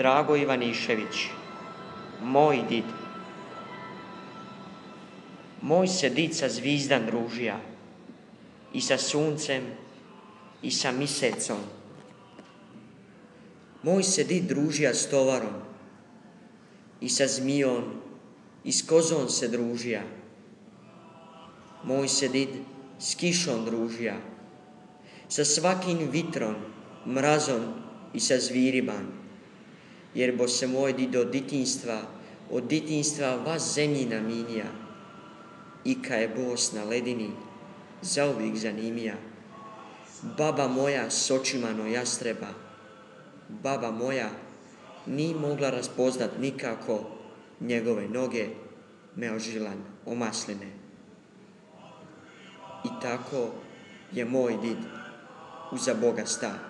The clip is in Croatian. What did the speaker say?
Drago Ivanišević, moj did. Moj se did sa zvizdan družija, i sa suncem, i sa misecom. Moj se did družija s tovarom, i sa zmijom, i s kozom se družija. Moj se did s kišom družija, sa svakim vitrom, mrazom i sa zviriban, jer bo se moj did od ditinjstva vas zemlji naminija, i ka je bos na ledini zauvijek zanimija. Baba moja s očima no jastreba, baba moja ni mogla raspoznat nikako njegove noge meožilan omasline. I tako je moj did uza Boga sta.